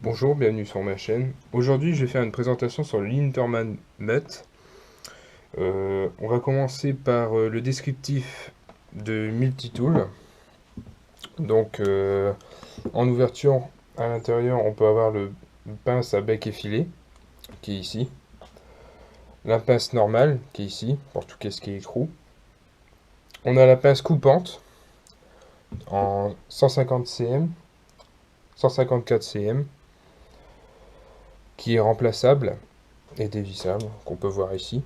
Bonjour, bienvenue sur ma chaîne. Aujourd'hui, je vais faire une présentation sur le Linterman Mutt. On va commencer par le descriptif de Multitool. Donc, en ouverture, à l'intérieur, on peut avoir le pince à bec effilé, qui est ici. La pince normale, qui est ici, pour tout ce qui est écrou. On a la pince coupante, en 150 cm, 154 cm, qui est remplaçable et dévissable, qu'on peut voir ici.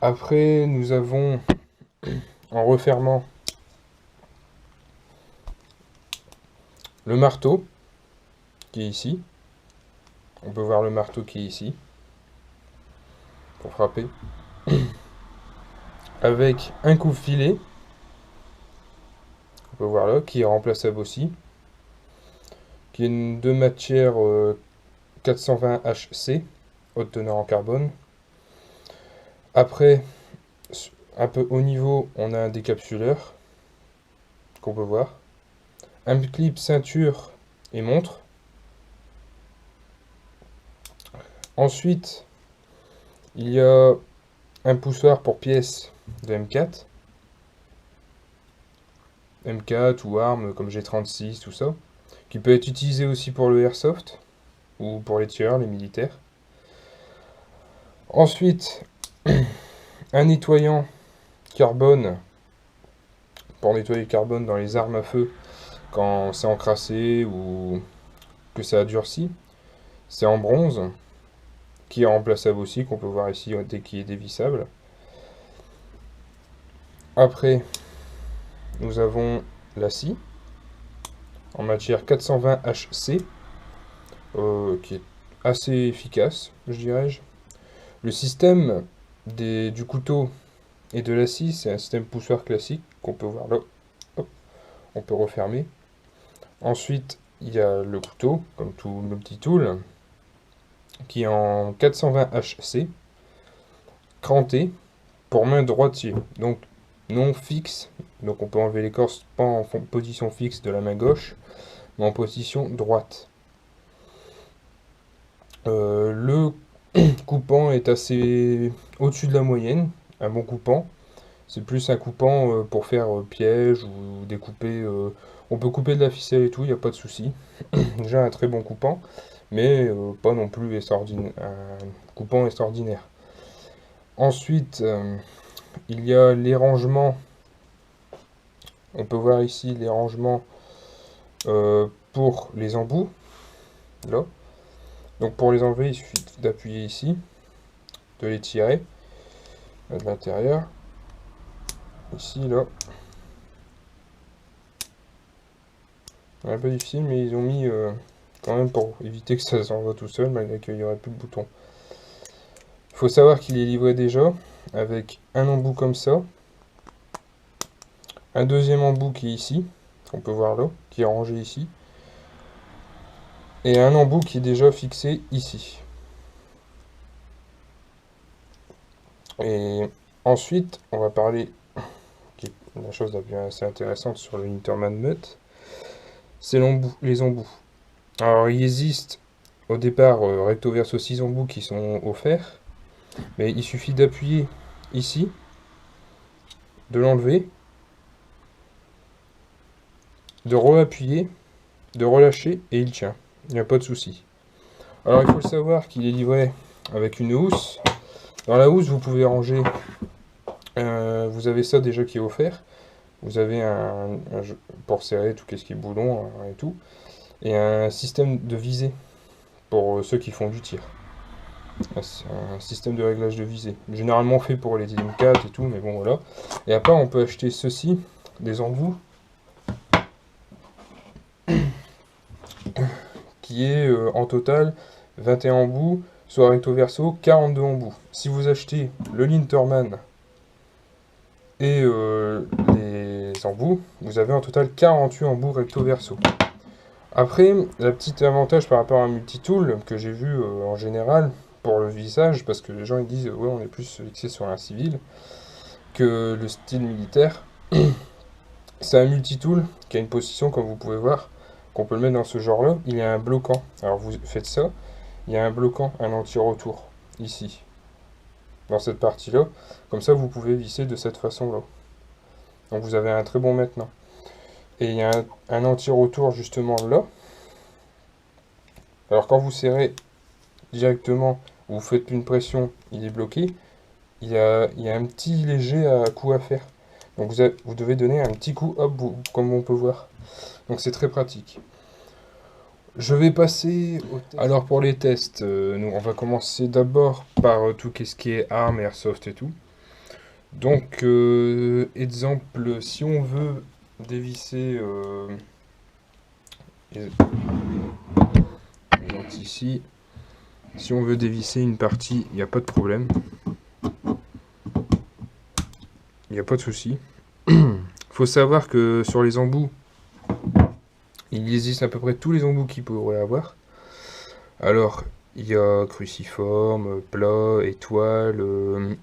Après, nous avons en refermant le marteau qui est ici. On peut voir le marteau qui est ici pour frapper. Avec un coupe-filet, on peut voir là, qui est remplaçable aussi. Qui est de matière 420 HC, haute teneur en carbone. Après, un peu au niveau, on a un décapsuleur qu'on peut voir. Un clip ceinture et montre. Ensuite, il y a un poussoir pour pièces de M4. M4 ou armes comme G36, tout ça. Qui peut être utilisé aussi pour le airsoft ou pour les tireurs, les militaires. Ensuite, un nettoyant carbone pour nettoyer le carbone dans les armes à feu quand c'est encrassé ou que ça a durci. C'est en bronze, qui est remplaçable aussi, qu'on peut voir ici dès qu'il est dévissable. Après, nous avons la scie en matière 420 HC, qui est assez efficace, je dirais. Le système du couteau et de la scie, c'est un système poussoir classique qu'on peut voir là. Hop, on peut refermer. Ensuite, il y a le couteau, comme tout le petit tool, qui est en 420 HC, cranté, pour main droitier. Donc non fixe, donc on peut enlever l'écorce pas en position fixe de la main gauche, mais en position droite. Le coupant est assez au-dessus de la moyenne, un bon coupant. C'est plus un coupant pour faire piège ou découper. On peut couper de la ficelle et tout, il n'y a pas de souci. Déjà un très bon coupant, mais pas non plus un coupant extraordinaire. Ensuite, il y a les rangements. On peut voir ici les rangements pour les embouts. Là. Donc pour les enlever, il suffit d'appuyer ici, de les tirer de l'intérieur. Ici, là. C'est un peu difficile, mais ils ont mis quand même pour éviter que ça s'envoie tout seul, malgré qu'il n'y aurait plus de bouton. Il faut savoir qu'il est livré déjà, avec un embout comme ça. Un deuxième embout qui est ici, qu'on peut voir là, qui est rangé ici. Et un embout qui est déjà fixé ici. Et ensuite, on va parler, qui est la chose la plus assez intéressante sur le Linterman Mutt, c'est les embouts. Alors, il existe au départ recto verso 6 embouts qui sont offerts, mais il suffit d'appuyer ici, de l'enlever, de re-appuyer, de relâcher et il tient. Il n'y a pas de souci. Alors, il faut le savoir qu'il est livré avec une housse. Dans la housse, vous pouvez ranger. Vous avez ça déjà qui est offert. Vous avez pour serrer tout ce qui est boulon et tout. Et un système de visée pour ceux qui font du tir. Un système de réglage de visée. Généralement fait pour les M4 et tout, mais bon voilà. Et après, on peut acheter ceci, des embouts. Qui est en total 21 embouts, soit recto verso, 42 embouts. Si vous achetez le Linterman et les embouts, vous avez en total 48 embouts recto verso. Après, la petite avantage par rapport à un multitool que j'ai vu en général pour le visage, parce que les gens ils disent ouais on est plus fixé sur un civil que le style militaire, C'est un multitool qui a une position, comme vous pouvez voir, qu'on peut le mettre dans ce genre-là. Il y a un bloquant. Alors vous faites ça, il y a un bloquant, un anti-retour, ici, dans cette partie-là. Comme ça, vous pouvez visser de cette façon-là. Donc vous avez un très bon maintenant. Et il y a un anti-retour justement là. Alors quand vous serrez directement, vous faites une pression, il est bloqué. Il y a un petit léger coup à faire. Donc vous devez donner un petit coup, hop, comme on peut voir. Donc c'est très pratique. Je vais passer au test. Alors pour les tests, nous, on va commencer d'abord par tout ce qui est armes, airsoft et tout. Donc, exemple, si on veut dévisser, exemple ici, si on veut dévisser une partie, il n'y a pas de problème. Il n'y a pas de souci. Faut savoir que sur les embouts, il existe à peu près tous les embouts qu'il pourrait avoir. Alors, il y a cruciforme, plat, étoile,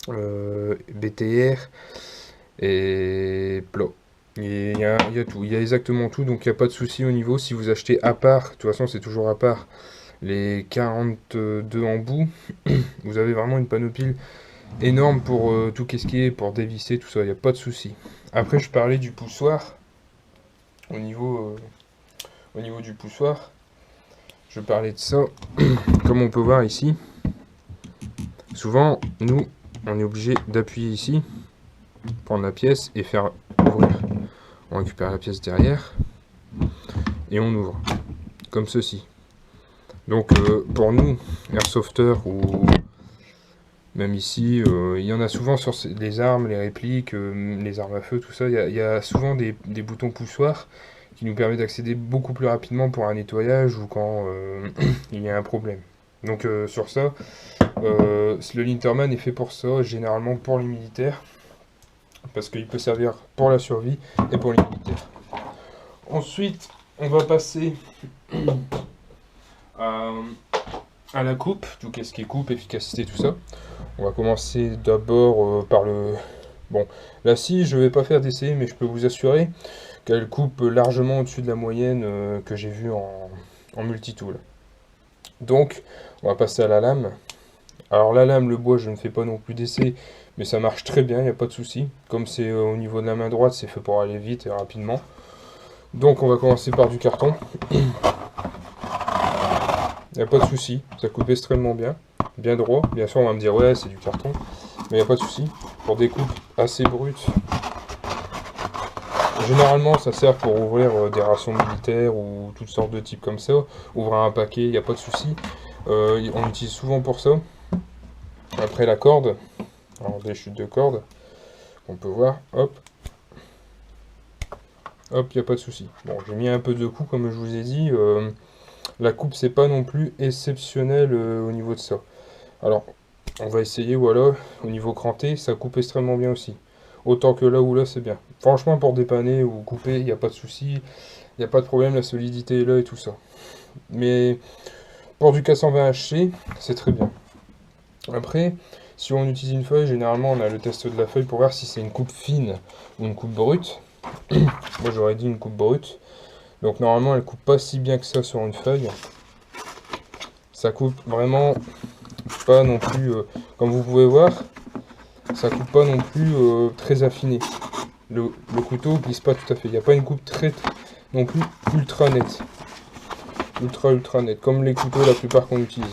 BTR et plat. Il y a tout, il y a exactement tout, donc il n'y a pas de souci au niveau. Si vous achetez à part, de toute façon c'est toujours à part, les 42 embouts, vous avez vraiment une panoplie énorme pour tout ce qui est pour dévisser, tout ça, il n'y a pas de souci. Après, je parlais du poussoir. Au niveau du poussoir, je parlais de ça. Comme on peut voir ici, souvent, nous, on est obligé d'appuyer ici, prendre la pièce et faire ouvrir. On récupère la pièce derrière et on ouvre, comme ceci. Donc, pour nous, airsofters ou même ici, il y en a souvent sur les armes, les répliques, les armes à feu, tout ça. Il y a souvent des boutons poussoirs qui nous permettent d'accéder beaucoup plus rapidement pour un nettoyage ou quand il y a un problème. Donc sur ça, le Linterman est fait pour ça, généralement pour les militaires, parce qu'il peut servir pour la survie et pour les militaires. Ensuite, on va passer à, à la coupe, tout ce qui est coupe, efficacité, tout ça. On va commencer d'abord par le... Bon, la scie, je vais pas faire d'essai, mais je peux vous assurer qu'elle coupe largement au-dessus de la moyenne que j'ai vue en multitool. Donc, on va passer à la lame. Alors la lame, le bois, je ne fais pas non plus d'essai, mais ça marche très bien, il n'y a pas de souci. Comme c'est au niveau de la main droite, c'est fait pour aller vite et rapidement. Donc on va commencer par du carton. Il n'y a pas de souci, ça coupe extrêmement bien. Bien droit. Bien sûr, on va me dire, ouais, c'est du carton. Mais il n'y a pas de souci. Pour des coupes assez brutes. Généralement, ça sert pour ouvrir des rations militaires ou toutes sortes de types comme ça. Ouvrir un paquet, il n'y a pas de souci. On l'utilise souvent pour ça. Après la corde, alors des chutes de corde, on peut voir, hop, hop, il n'y a pas de souci. Bon, j'ai mis un peu de coups, comme je vous ai dit. La coupe, c'est pas non plus exceptionnel au niveau de ça. Alors, on va essayer, voilà, au niveau cranté, ça coupe extrêmement bien aussi. Autant que là ou là, c'est bien. Franchement, pour dépanner ou couper, il n'y a pas de souci. Il n'y a pas de problème, la solidité est là et tout ça. Mais pour du K120HC, c'est très bien. Après, si on utilise une feuille, généralement, on a le test de la feuille pour voir si c'est une coupe fine ou une coupe brute. Moi, j'aurais dit une coupe brute. Donc, normalement, elle coupe pas si bien que ça sur une feuille. Ça coupe vraiment pas non plus, comme vous pouvez voir, ça coupe pas non plus très affiné. Le couteau glisse pas tout à fait. Il n'y a pas une coupe très non plus ultra nette. Ultra nette. Comme les couteaux la plupart qu'on utilise.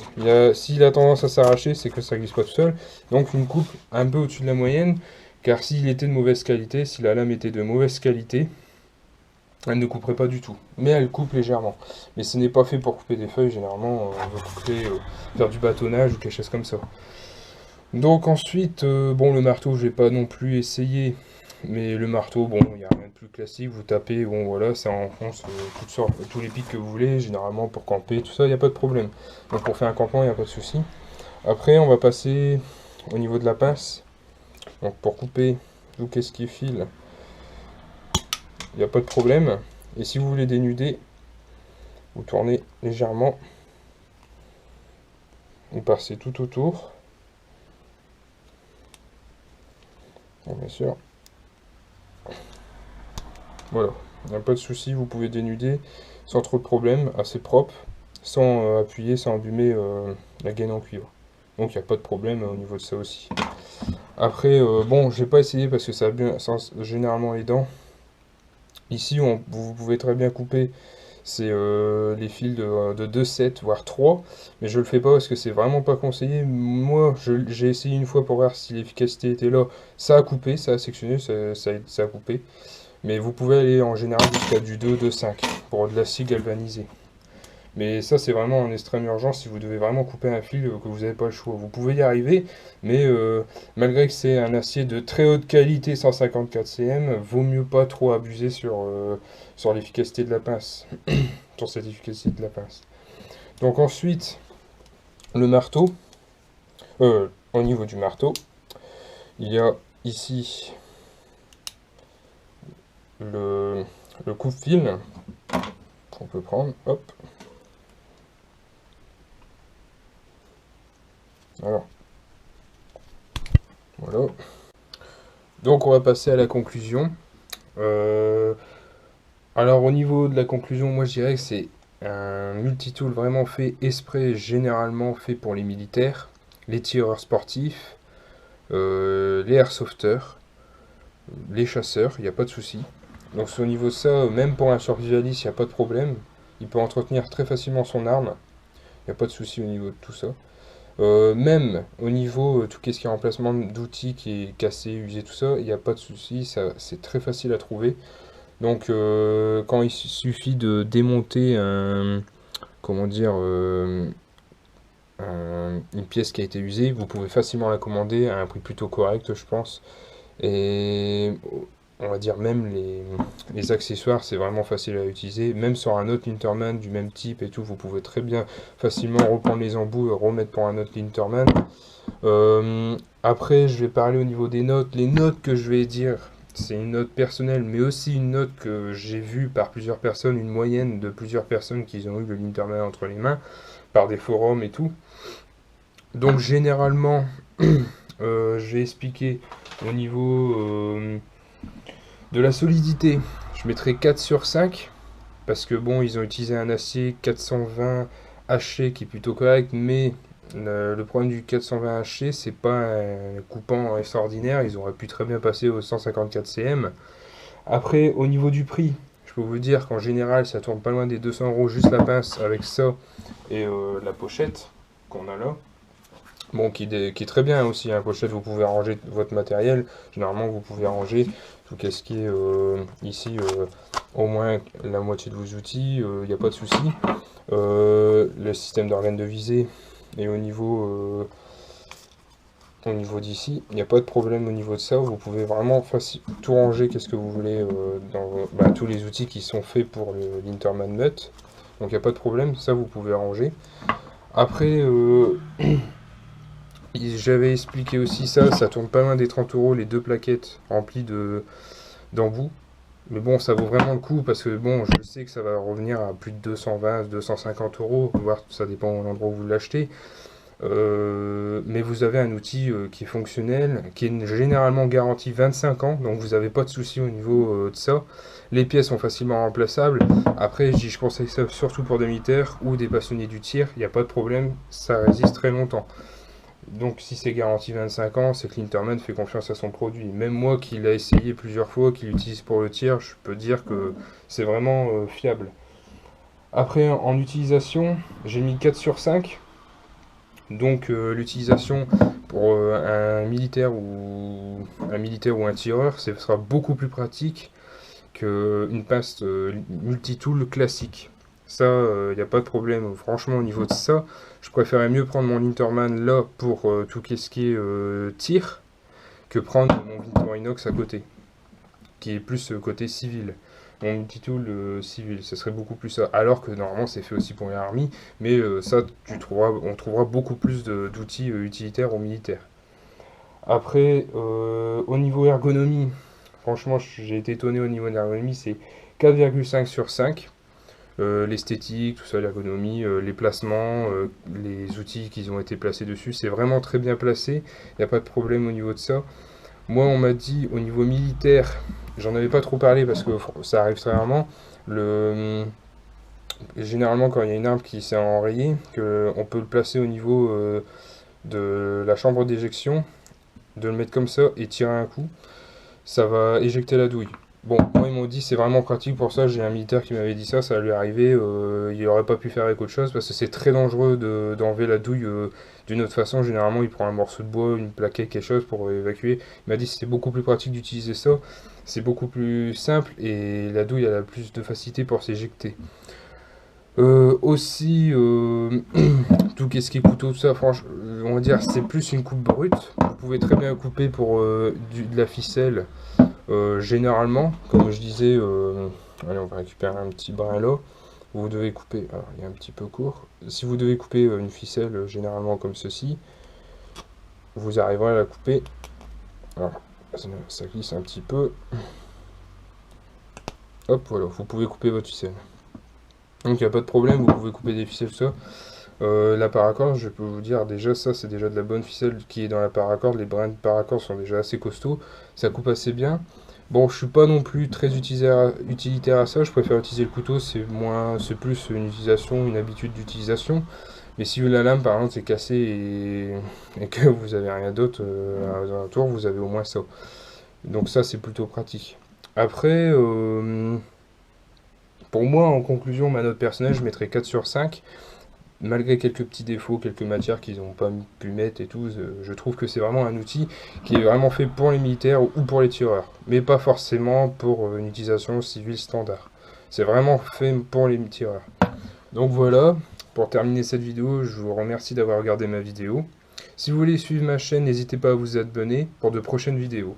S'il a tendance à s'arracher, c'est que ça glisse pas tout seul. Donc une coupe un peu au-dessus de la moyenne. Car s'il était de mauvaise qualité, si la lame était de mauvaise qualité, elle ne couperait pas du tout. Mais elle coupe légèrement. Mais ce n'est pas fait pour couper des feuilles. Généralement, on veut couper, faire du bâtonnage ou quelque chose comme ça. Donc ensuite, bon, le marteau, je vais pas non plus essayer, mais le marteau, bon, il n'y a rien de plus classique, vous tapez, bon voilà, ça enfonce toutes sortes, tous les pics que vous voulez, généralement pour camper, tout ça, il n'y a pas de problème. Donc pour faire un campement, il n'y a pas de souci. Après, on va passer au niveau de la pince. Donc pour couper tout ce qui est fil, il n'y a pas de problème. Et si vous voulez dénuder, vous tournez légèrement, vous passez tout autour. Bon, bien sûr. Voilà, il n'y a pas de souci, vous pouvez dénuder sans trop de problème, assez propre, sans appuyer, sans abîmer la gaine en cuivre. Donc il n'y a pas de problème au niveau de ça aussi. Après, bon, j'ai pas essayé parce que ça a bien généralement les dents. Ici, vous pouvez très bien couper. C'est les fils de 2 sets, voire 3. Mais je le fais pas parce que c'est vraiment pas conseillé. Moi, j'ai essayé une fois pour voir si l'efficacité était là. Ça a coupé, ça a sectionné, ça a coupé. Mais vous pouvez aller en général jusqu'à du 2, 2, 5 pour de l'acier galvanisé. Mais ça, c'est vraiment en extrême urgence si vous devez vraiment couper un fil que vous n'avez pas le choix. Vous pouvez y arriver, mais malgré que c'est un acier de très haute qualité, 154 cm, vaut mieux pas trop abuser sur l'efficacité de la pince. Sur cette efficacité de la pince. Donc ensuite, le marteau. Au niveau du marteau, il y a ici le coupe-fil qu'on peut prendre. Hop. Alors, voilà. Donc on va passer à la conclusion. Alors au niveau de la conclusion, moi je dirais que c'est un multitool vraiment fait exprès, généralement fait pour les militaires, les tireurs sportifs, les airsofters, les chasseurs, il n'y a pas de souci. Donc au niveau de ça, même pour un survivaliste, il n'y a pas de problème. Il peut entretenir très facilement son arme. Il n'y a pas de souci au niveau de tout ça. Même au niveau tout ce qui est remplacement d'outils qui est cassé, usé, tout ça, il n'y a pas de souci, c'est très facile à trouver. Donc quand il suffit de démonter comment dire, une pièce qui a été usée, vous pouvez facilement la commander à un prix plutôt correct, je pense. Et on va dire même les accessoires, c'est vraiment facile à utiliser. Même sur un autre Linterman du même type et tout, vous pouvez très bien facilement reprendre les embouts et remettre pour un autre Linterman. Après, je vais parler au niveau des notes. Les notes que je vais dire, c'est une note personnelle, mais aussi une note que j'ai vue par plusieurs personnes, une moyenne de plusieurs personnes qui ont eu le Linterman entre les mains, par des forums et tout. Donc généralement, je vais expliquer au niveau de la solidité. Je mettrai 4 sur 5, parce que bon, ils ont utilisé un acier 420 HC qui est plutôt correct, mais le problème du 420 HC, c'est pas un coupant extraordinaire, ils auraient pu très bien passer au 154 cm. Après, au niveau du prix, je peux vous dire qu'en général, ça tourne pas loin des 200 € juste la pince avec ça et la pochette qu'on a là. Bon, qui est très bien aussi, hein, pochette, vous pouvez ranger votre matériel. Généralement, vous pouvez ranger tout ce qui est ici, au moins la moitié de vos outils, il n'y a pas de souci. Le système d'organes de visée et au niveau d'ici, il n'y a pas de problème au niveau de ça. Vous pouvez vraiment tout ranger, qu'est-ce que vous voulez, dans tous les outils qui sont faits pour l'Interman Nut. Donc il n'y a pas de problème, ça vous pouvez ranger. Après, j'avais expliqué aussi ça tourne pas loin des 30 € les deux plaquettes remplies d'embouts. Mais bon, ça vaut vraiment le coup parce que bon, je sais que ça va revenir à plus de 220, 250 €, voire ça dépend de l'endroit où vous l'achetez. Mais vous avez un outil qui est fonctionnel, qui est généralement garanti 25 ans, donc vous n'avez pas de souci au niveau de ça. Les pièces sont facilement remplaçables. Après, je conseille ça surtout pour des militaires ou des passionnés du tir, il n'y a pas de problème, ça résiste très longtemps. Donc si c'est garanti 25 ans, c'est que Linterman fait confiance à son produit. Même moi qui l'ai essayé plusieurs fois, qui l'utilise pour le tir, je peux dire que c'est vraiment fiable. Après, en utilisation, j'ai mis 4 sur 5. Donc l'utilisation pour un militaire ou un tireur, ce sera beaucoup plus pratique qu'une pince multitool classique. Ça, il n'y a pas de problème. Franchement, au niveau de ça, je préférais mieux prendre mon Linterman là pour tout ce qui est tir que prendre mon Victorinox à côté, qui est plus côté civil. Mon multitool civil, ce serait beaucoup plus ça. Alors que normalement, c'est fait aussi pour les armies, mais ça, on trouvera beaucoup plus d'outils utilitaires aux militaires. Après, au niveau ergonomie, franchement, j'ai été étonné au niveau de l'ergonomie, c'est 4,5 sur 5. L'esthétique, tout ça, l'ergonomie, les placements, les outils qui ont été placés dessus, c'est vraiment très bien placé, il n'y a pas de problème au niveau de ça. Moi, on m'a dit au niveau militaire, j'en avais pas trop parlé parce que ça arrive très rarement. Généralement, quand il y a une arme qui s'est enrayée, on peut le placer au niveau de la chambre d'éjection, de le mettre comme ça et tirer un coup, ça va éjecter la douille. Bon, moi ils m'ont dit c'est vraiment pratique pour ça, j'ai un militaire qui m'avait dit ça, ça lui est arrivé, il aurait pas pu faire avec autre chose parce que c'est très dangereux d'enlever la douille d'une autre façon. Généralement il prend un morceau de bois, une plaquette, quelque chose pour évacuer. Il m'a dit que c'était beaucoup plus pratique d'utiliser ça, c'est beaucoup plus simple et la douille elle a plus de facilité pour s'éjecter. Aussi, tout ce qui est couteau, tout ça, franchement, on va dire c'est plus une coupe brute. Vous pouvez très bien couper pour de la ficelle. Généralement, comme je disais, allez, on va récupérer un petit brin là. Vous devez couper, alors il est un petit peu court. Si vous devez couper une ficelle, généralement comme ceci, vous arriverez à la couper. Alors, ça glisse un petit peu. Hop, voilà, vous pouvez couper votre ficelle. Donc il n'y a pas de problème, vous pouvez couper des ficelles, ça. La paracorde, je peux vous dire, déjà ça c'est déjà de la bonne ficelle qui est dans la paracorde. Les brins de paracorde sont déjà assez costauds, ça coupe assez bien. Bon, je suis pas non plus très utilitaire à ça, je préfère utiliser le couteau, c'est plus une utilisation, une habitude d'utilisation. Mais si la lame par exemple c'est cassé et que vous avez rien d'autre aux alentours, vous avez au moins ça. Donc ça c'est plutôt pratique. Après, pour moi en conclusion, ma note personnelle, je mettrais 4 sur 5. Malgré quelques petits défauts, quelques matières qu'ils n'ont pas pu mettre et tout, je trouve que c'est vraiment un outil qui est vraiment fait pour les militaires ou pour les tireurs, mais pas forcément pour une utilisation civile standard. C'est vraiment fait pour les tireurs. Donc voilà, pour terminer cette vidéo, je vous remercie d'avoir regardé ma vidéo. Si vous voulez suivre ma chaîne, n'hésitez pas à vous abonner pour de prochaines vidéos.